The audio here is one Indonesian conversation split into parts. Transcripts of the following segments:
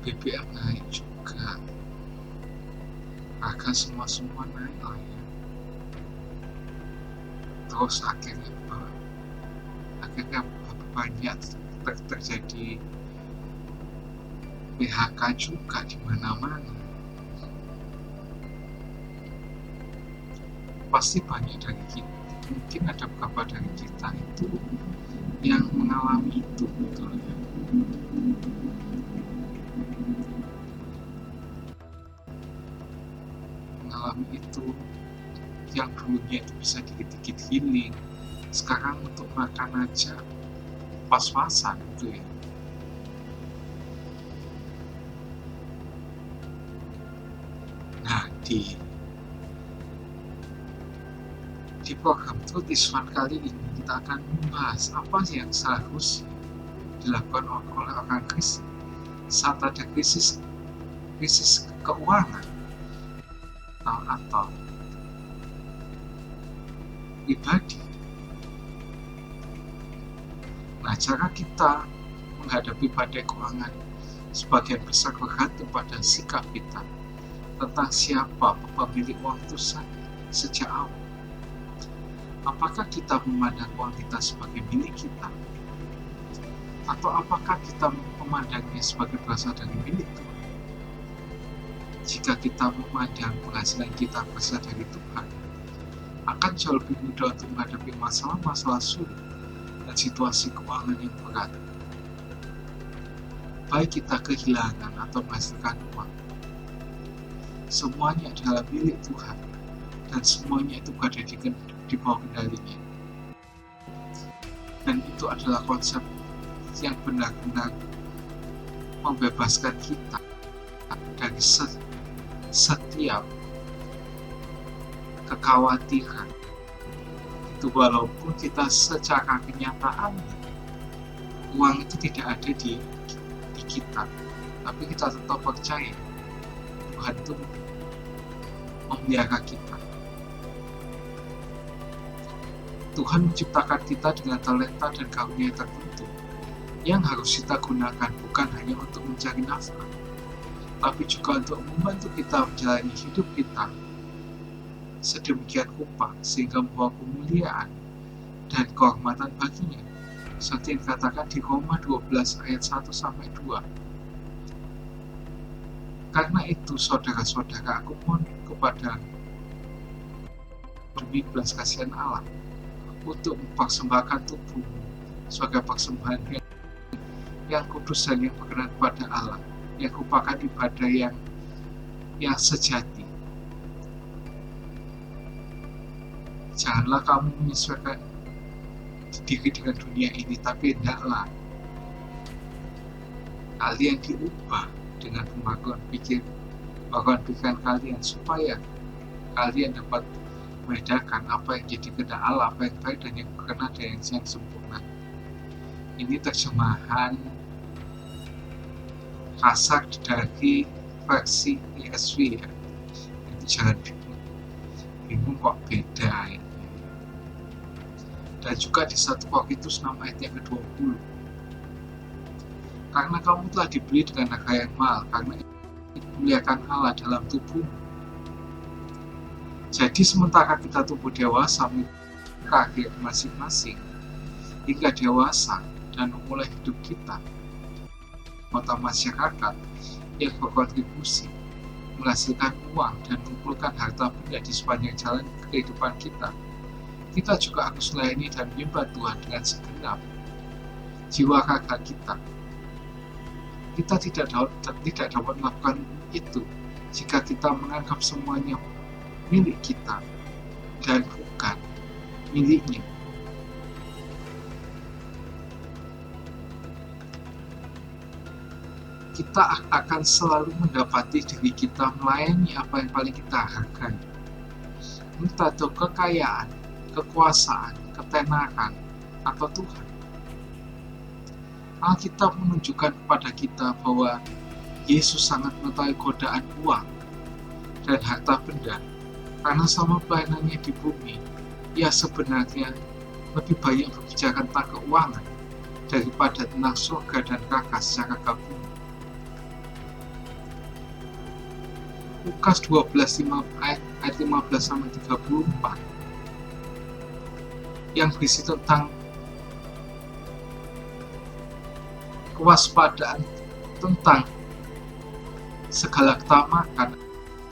BBM naik juga, harga semua naik lah ya. Terus akhirnya banyak terjadi PHK juga di mana-mana. Pasti banyak dari kita, mungkin ada beberapa dari kita itu yang mengalami itu, betul ya. Mengalami itu, yang dulunya itu bisa dikit-dikit healing, sekarang untuk makan aja pas-pasan gitu ya. Nah, di program Truth is Fun kali ini kita akan membahas apa sih yang seharusnya dilakukan oleh orang Kristen saat ada krisis keuangan atau pribadi. Nah, cara kita menghadapi badai keuangan sebagian besar bergantung pada sikap kita tentang siapa pemilik uang itu sejak awal. Apakah kita memandang uang kita sebagai milik kita? Atau apakah kita memandangnya sebagai berasal dari milik Tuhan? Jika kita memandang penghasilan kita berasal dari Tuhan, akan jauh lebih mudah untuk menghadapi masalah-masalah sulit dan situasi keuangan yang berat. Baik kita kehilangan atau menghasilkan uang, semuanya adalah milik Tuhan dan semuanya itu berada di bawah kendalinya. Dan itu adalah konsep yang benar-benar membebaskan kita dari setiap kekhawatiran. Itu walaupun kita secara kenyataan uang itu tidak ada di kita, tapi kita tetap percaya Tuhan itu memelihara kita. Tuhan menciptakan kita dengan talenta dan karunia tertentu yang harus kita gunakan bukan hanya untuk mencari nafkah, tapi juga untuk membantu kita menjalani hidup kita sedemikian rupa sehingga membawa kemuliaan dan kehormatan baginya, seperti yang dikatakan di Roma 12 ayat 1-2. Karena itu, saudara-saudara, aku mohon kepada demi belas kasihan Allah untuk mempersembahkan tubuhmu sebagai persembahan yang kudus dan yang berkenan kepada Allah, yang merupakan ibadah yang sejati. Janganlah kamu menyesuaikan diri dengan dunia ini, tapi hendaklah kalian diubah dengan pembaruan pikiran kalian, supaya kalian dapat membedakan apa yang jadi kehendak Allah, apa yang baik dan yang berkenan dan yang sempurna. Ini terjemahan kasar dari versi ESV ya. Itu jangan bingung kok beda ya. Dan juga di 1 Korintus 6 ayat yang ke-20. Karena kamu telah dibeli dengan harga yang mahal, karena memuliakan Allah dalam tubuhmu. Jadi sementara kita tumbuh dewasa karir masing-masing hingga dewasa dan memulai hidup kita, anggota masyarakat yang berkontribusi menghasilkan uang dan mengumpulkan harta benda di sepanjang jalan kehidupan kita, kita juga harus melayani dan menyembah Tuhan dengan segenap jiwa raga kita. Kita tidak dapat melakukan itu jika kita menganggap semuanya milik kita dan bukan miliknya. Kita akan selalu mendapati diri kita melayani apa yang paling kita hargai, entah itu kekayaan, kekuasaan, ketenaran, atau Tuhan. Alkitab menunjukkan kepada kita bahwa Yesus sangat mengetahui godaan uang dan harta benda. Karena selama pelayanannya di bumi, ia sebenarnya lebih banyak berbicara tentang keuangan daripada tentang surga dan neraka secara gabungan. Lukas 12 ayat 15 sampai 34 yang berisi tentang kewaspadaan tentang segala ketamakan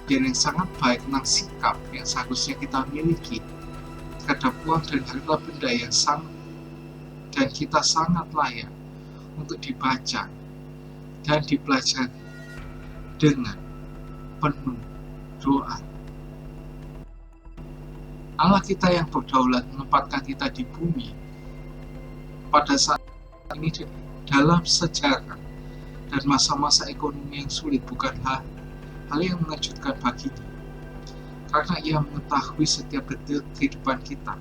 yang sangat baik tentang sikap yang seharusnya kita miliki terhadap uang dan harta benda yang sangat dan kita sangat layak untuk dibaca dan dipelajari dengan penuh doa. Allah kita yang berdaulat menempatkan kita di bumi pada saat ini dalam sejarah dan masa-masa ekonomi yang sulit bukan hal yang mengejutkan baginya, karena ia mengetahui setiap detik kehidupan kita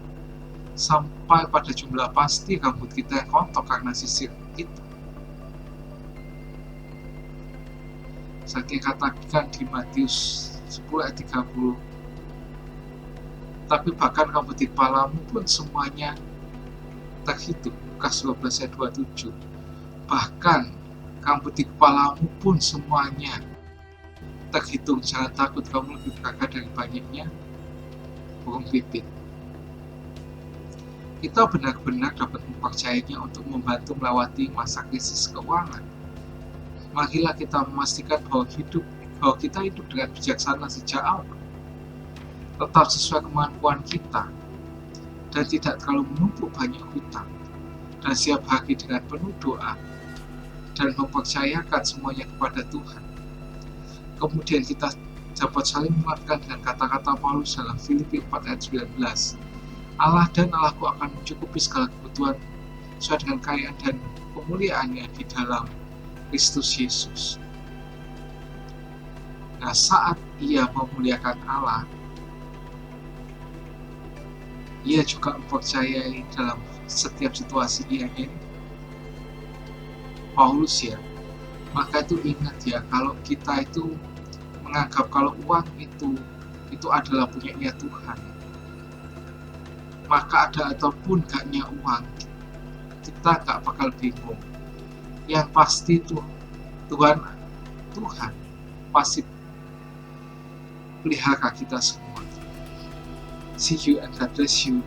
sampai pada jumlah pasti rambut kita yang rontok karena sisir kita. Seperti katakan di Matius 10 ayat 30, tapi bahkan rambut di kepalamu pun semuanya terhitung. Lukas 12 ayat 27, bahkan rambut di kepalamu pun semuanya terhitung. Jangan takut, kamu lebih berharga dari banyaknya burung pipit. Kita benar-benar dapat mempercayainya untuk membantu melewati masa krisis keuangan. Marilah kita memastikan bahwa kita hidup dengan bijaksana sejak awal, tetap sesuai kemampuan kita, dan tidak terlalu menumpuk banyak hutang, dan siap hari dengan penuh doa dan mempercayakan semuanya kepada Tuhan. Kemudian kita dapat saling menguatkan dengan kata-kata Paulus dalam Filipi 4 ayat 19, Allah dan Allahku akan mencukupi segala kebutuhan sesuai dengan kekayaan dan kemuliaannya di dalam Kristus Yesus. Nah, saat ia memuliakan Allah, ia juga mempercayai dalam setiap situasi ia ini. Paulus ya, maka itu ingat ya, kalau kita itu menganggap kalau uang itu adalah punyanya Tuhan, maka ada ataupun gaknya uang, kita gak bakal bingung. Yang pasti Tuhan pasti pelihara kita semua. See you and God bless you.